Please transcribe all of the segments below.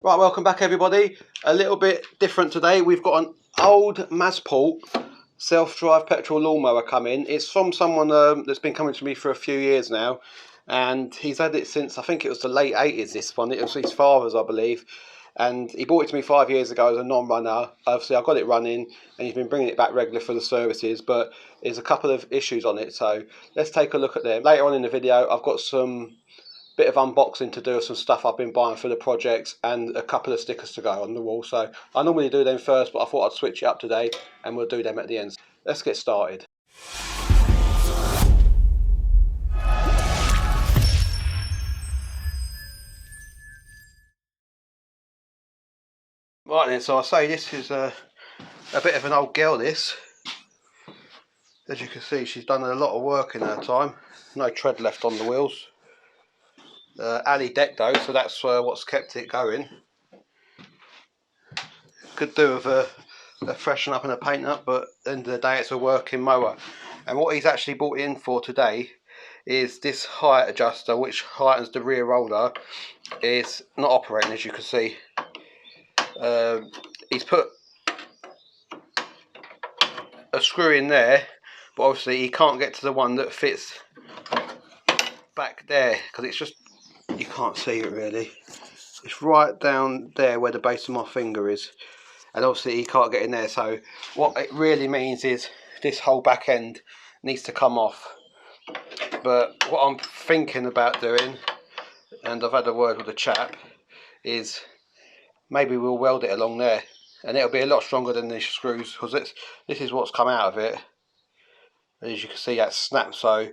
Right, welcome back everybody. A little bit different today. We've got an old Masport self-drive petrol lawnmower coming. It's from someone that's been coming to me for a few years now, and he's had it since, I think it was the late 80s, this one. It was his father's, I believe, and he bought it to me 5 years ago as a non-runner. Obviously I got it running and he's been bringing it back regular for the services, but there's a couple of issues on it, so let's take a look at them. Later on in the video I've got some bit of unboxing to do of some stuff I've been buying for the projects and a couple of stickers to go on the wall. So I normally do them first, but I thought I'd switch it up today and we'll do them at the end. Let's get started. Right then, so I say this is a bit of an old girl, this. As you can see, she's done a lot of work in her time. No tread left on the wheels. Alley deck though, so that's what's kept it going. Could do with a freshen up and a paint up, but at the end of the day it's a working mower. And what he's actually brought in for today is this height adjuster, which heightens the rear roller. Is not operating, as you can see. He's put a screw in there, but obviously he can't get to the one that fits back there because it's just, you can't see it really. It's right down there where the base of my finger is, and obviously he can't get in there. So what it really means is this whole back end needs to come off. But what I'm thinking about doing, and I've had a word with the chap, is maybe we'll weld it along there, and it'll be a lot stronger than these screws, because this is what's come out of it. As you can see, that's snapped, so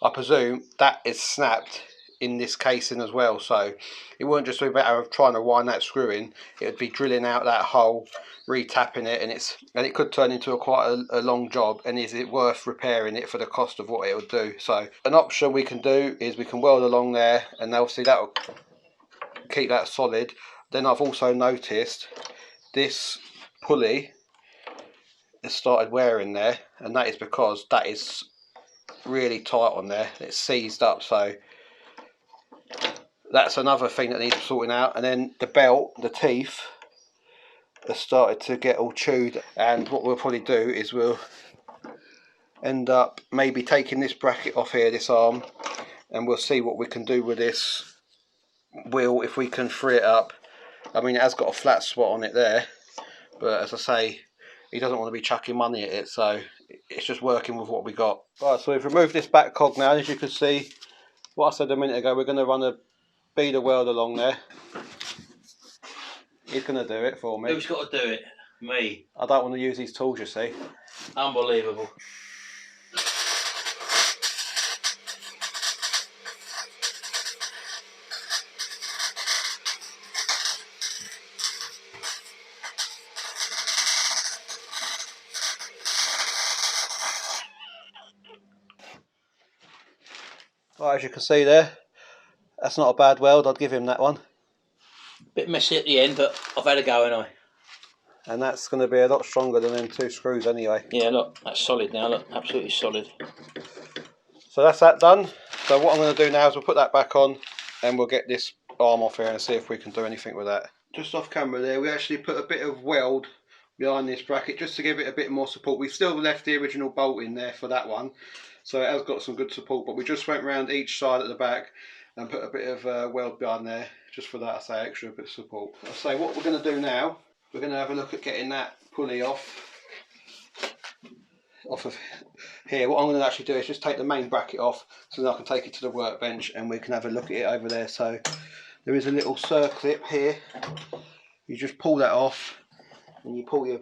I presume that is snapped in this casing as well. So it wouldn't just be a matter of trying to wind that screw in, it would be drilling out that hole, retapping it, and it could turn into quite a long job. And is it worth repairing it for the cost of what it would do? So an option we can do is we can weld along there, and obviously that will keep that solid. Then I've also noticed this pulley has started wearing there, and that is because that is really tight on there. It's seized up, so that's another thing that needs sorting out. And then the belt, the teeth, have started to get all chewed, and what we'll probably do is we'll end up maybe taking this bracket off here, this arm, and we'll see what we can do with this wheel, if we can free it up. I mean, it has got a flat spot on it there, but as I say, he doesn't want to be chucking money at it, so it's just working with what we got. Right, so we've removed this back cog now. As you can see, what I said a minute ago, we're going to run a beader weld along there. He's going to do it for me. Who's got to do it? Me. I don't want to use these tools, you see. Unbelievable. Right, as you can see there, that's not a bad weld. I'd give him that one. Bit messy at the end, but I've had a go, haven't I? And that's going to be a lot stronger than them two screws anyway. Yeah, look, that's solid now, look, absolutely solid. So that's that done. So what I'm going to do now is we'll put that back on, and we'll get this arm off here and see if we can do anything with that. Just off camera there, we actually put a bit of weld behind this bracket just to give it a bit more support. We've still left the original bolt in there for that one, so it has got some good support, but we just went round each side at the back and put a bit of weld behind there just for that, I say, extra bit of support. I say what we're going to do now, we're going to have a look at getting that pulley off of here. What I'm going to actually do is just take the main bracket off, so that I can take it to the workbench and we can have a look at it over there. So there is a little circlip here, you just pull that off and you pull your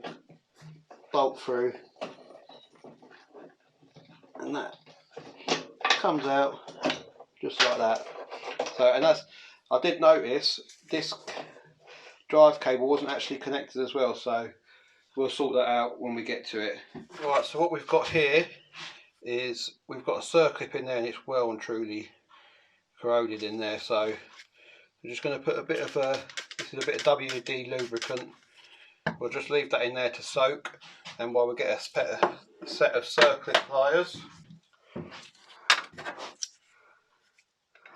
bolt through, and that comes out just like that. So, and that's, I did notice this drive cable wasn't actually connected as well, so we'll sort that out when we get to it. Right, so what we've got here is we've got a circlip in there, and it's well and truly corroded in there. So we're just going to put a bit of this is a bit of WD lubricant. We'll just leave that in there to soak, and while we get a set of circlip pliers,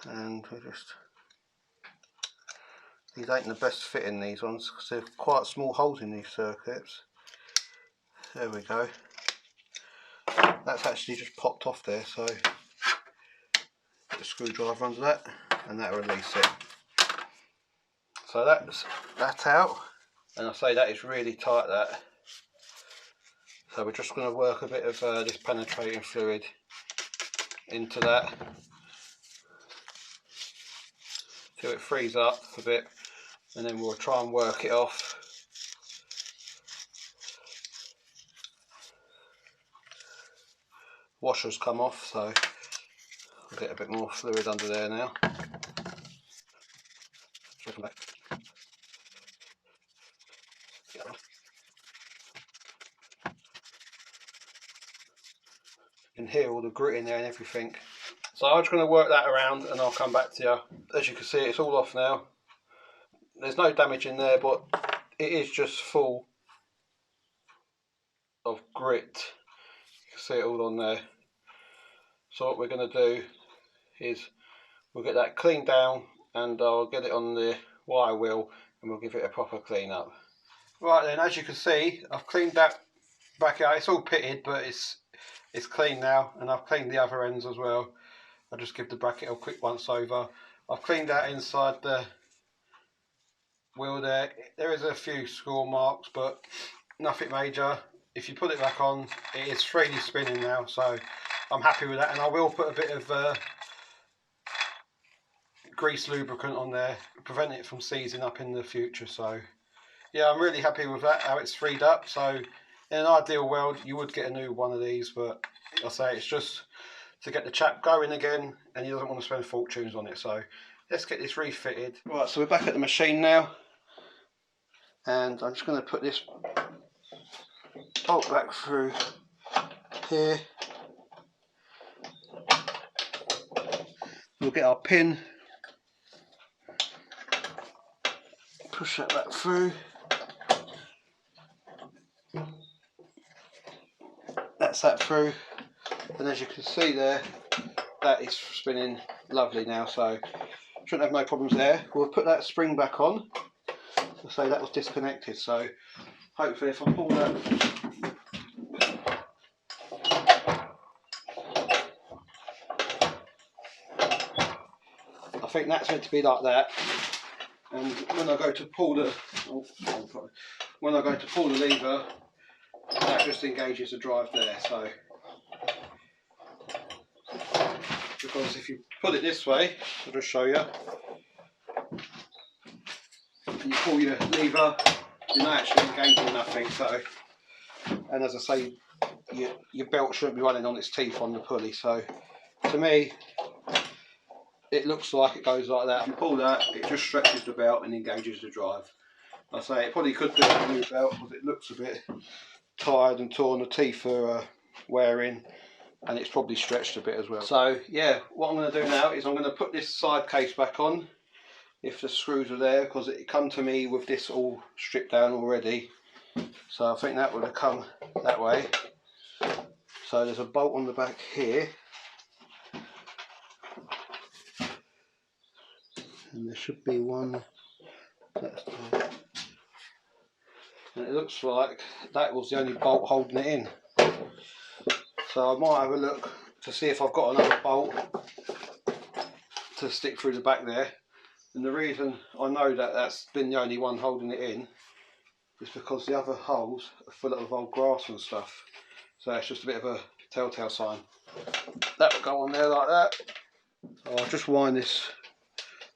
and we'll just these ain't the best fitting, these ones, because they're quite small holes in these circuits. There we go. That's actually just popped off there, so put the screwdriver under that and that'll release it. So that's that out, and I say that is really tight, that. So we're just going to work a bit of this penetrating fluid into that till it frees up a bit, and then we'll try and work it off. Washer's come off, so I'll get a bit more fluid under there now. Come back. You can hear all the grit in there and everything. So I'm just going to work that around and I'll come back to you. As you can see, it's all off now. There's no damage in there, but it is just full of grit. You can see it all on there. So what we're going to do is we'll get that cleaned down and I'll get it on the wire wheel and we'll give it a proper clean up. Right then, as you can see, I've cleaned that back out. It's all pitted, but it's clean now, and I've cleaned the other ends as well. I'll just give the bracket a quick once over. I've cleaned out inside the wheel there. There is a few score marks, but nothing major. If you put it back on, it is freely spinning now, so I'm happy with that. And I will put a bit of grease lubricant on there, prevent it from seizing up in the future. So yeah, I'm really happy with that, how it's freed up. So in an ideal world, you would get a new one of these, but I say it's just to get the chap going again, and he doesn't want to spend fortunes on it. So let's get this refitted. Right, so we're back at the machine now, and I'm just going to put this bolt back through here. We'll get our pin, push that back through. That's that through, and as you can see there, that is spinning lovely now, so shouldn't have no problems there. We'll put that spring back on. I say that was disconnected, so hopefully if I pull that, I think that's meant to be like that, and when I go to pull the lever, that just engages the drive there. So because if you put it this way, I'll just show you, and you pull your lever, you're not actually engaging nothing. So, and as I say, your belt shouldn't be running on its teeth on the pulley. So to me, it looks like it goes like that. If you pull that, it just stretches the belt and engages the drive. I say it probably could do a new belt because it looks a bit tired and torn. The teeth are wearing, and it's probably stretched a bit as well. So yeah, what I'm going to do now is I'm going to put this side case back on, if the screws are there, because it come to me with this all stripped down already. So I think that would have come that way. So there's a bolt on the back here, and there should be one. And it looks like that was the only bolt holding it in. So I might have a look to see if I've got another bolt to stick through the back there. And the reason I know that that's been the only one holding it in is because the other holes are full of old grass and stuff. So it's just a bit of a telltale sign. That will go on there like that. So I'll just wind this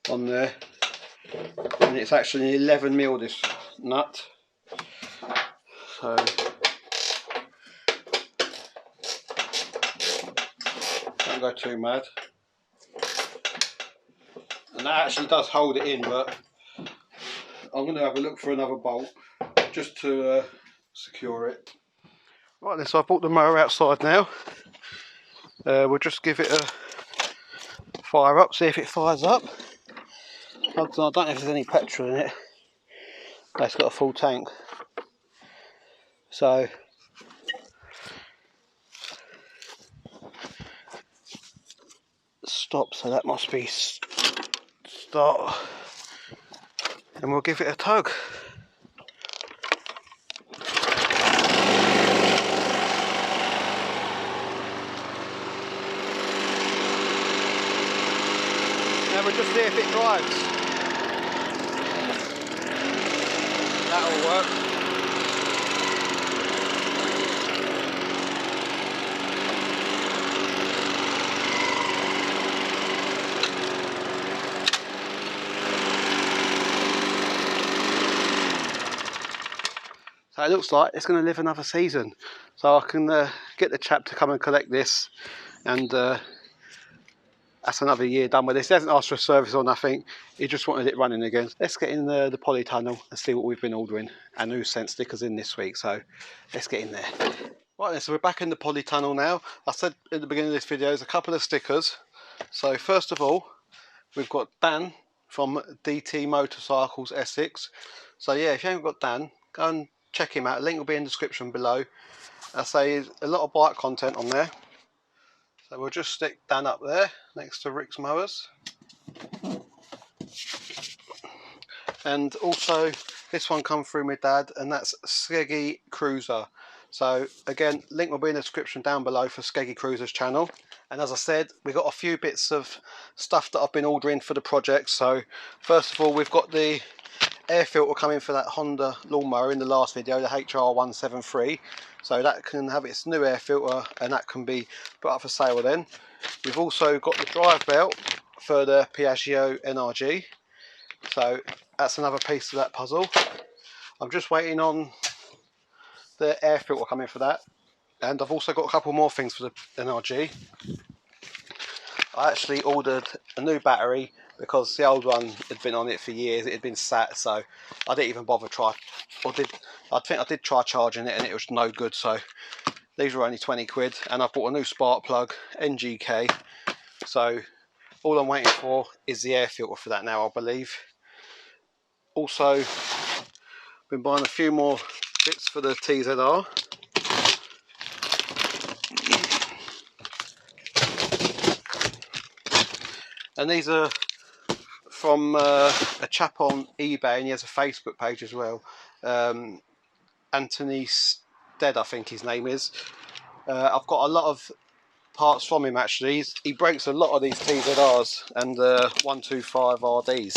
on there. And it's actually 11mm this nut. So don't go too mad. And that actually does hold it in, but I'm going to have a look for another bolt just to secure it. Right then, so I've brought the mower outside now. We'll just give it a fire up, see if it fires up. I don't know if there's any petrol in it. It's got a full tank. So stop, so that must be start. and we'll give it a tug. Now we'll just see if it drives. That'll work. So it looks like it's going to live another season. So I can get the chap to come and collect this, and that's another year done with this. He hasn't asked for a service or nothing. He just wanted it running again. Let's get in the poly tunnel and see what we've been ordering. And who sent stickers in this week, so let's get in there. Right then, so we're back in the poly tunnel now. I said at the beginning of this video, there's a couple of stickers. So first of all, we've got Dan from DT Motorcycles Essex. So yeah, if you haven't got Dan, go and check him out. Link will be in the description below. I say a lot of bike content on there. So we'll just stick Dan up there next to Rick's Mowers. And also this one come through my dad, and that's Skeggy Cruiser. So again, link will be in the description down below for Skeggy Cruiser's channel. And as I said, we've got a few bits of stuff that I've been ordering for the project. So first of all, we've got the air filter coming for that Honda lawnmower in the last video, the HR173. So that can have its new air filter, and that can be put up for sale then. We've also got the drive belt for the Piaggio NRG. So that's another piece of that puzzle. I'm just waiting on the air filter coming for that. And I've also got a couple more things for the NRG. I actually ordered a new battery because the old one had been on it for years. It had been sat, so I didn't even bother I think I did try charging it, and it was no good. So these were only 20 quid, and I've bought a new spark plug, NGK. So all I'm waiting for is the air filter for that now, I believe. Also, been buying a few more bits for the TZR. And these are from a chap on eBay, and he has a Facebook page as well. Anthony Stead, I think his name is. I've got a lot of parts from him actually. He breaks a lot of these TZRs and 125 RDs.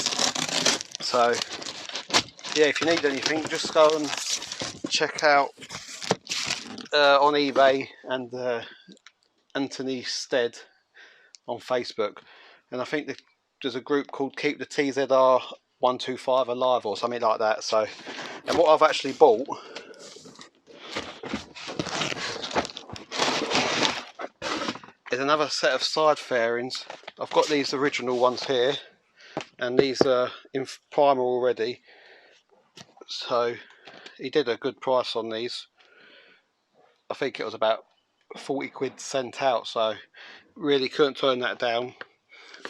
So yeah, if you need anything, just go and check out on eBay and Anthony Stead on Facebook. And I think there's a group called Keep the TZR 125 Alive or something like that. So, and what I've actually bought is another set of side fairings. I've got these original ones here, and these are in primer already. So he did a good price on these. I think it was about 40 quid sent out, so really couldn't turn that down.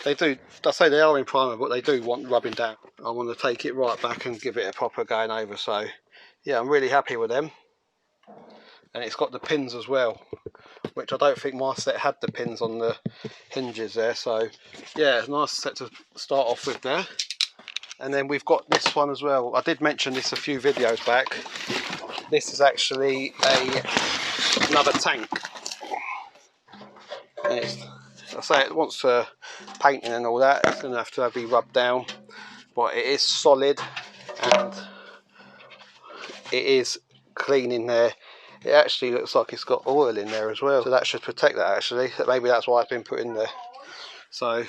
They do, I say they are in primer, but they do want rubbing down. I want to take it right back and give it a proper going over. So yeah, I'm really happy with them. And it's got the pins as well, which I don't think my set had the pins on the hinges there. So yeah, nice set to start off with there. And then we've got this one as well. I did mention this a few videos back. This is actually another tank. And I say it wants painting and all that. It's going to have to be rubbed down, but it is solid and it is clean in there. It actually looks like it's got oil in there as well, so that should protect that actually. Maybe that's why it's been put in there. So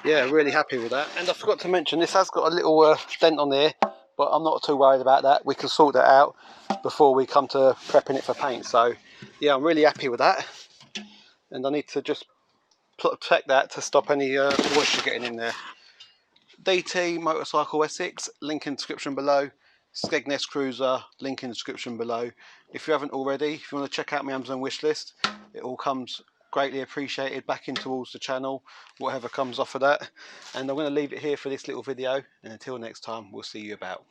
yeah, really happy with that. And I forgot to mention, this has got a little dent on there, but I'm not too worried about that. We can sort that out before we come to prepping it for paint. So yeah, I'm really happy with that. And I need to just protect that to stop any moisture getting in there. DT Motorcycle Essex, link in the description below. Skegness Cruiser, link in the description below. If you haven't already, if you want to check out my Amazon wish list, it all comes greatly appreciated back in towards the channel, whatever comes off of that. And I'm going to leave it here for this little video, and until next time, we'll see you about.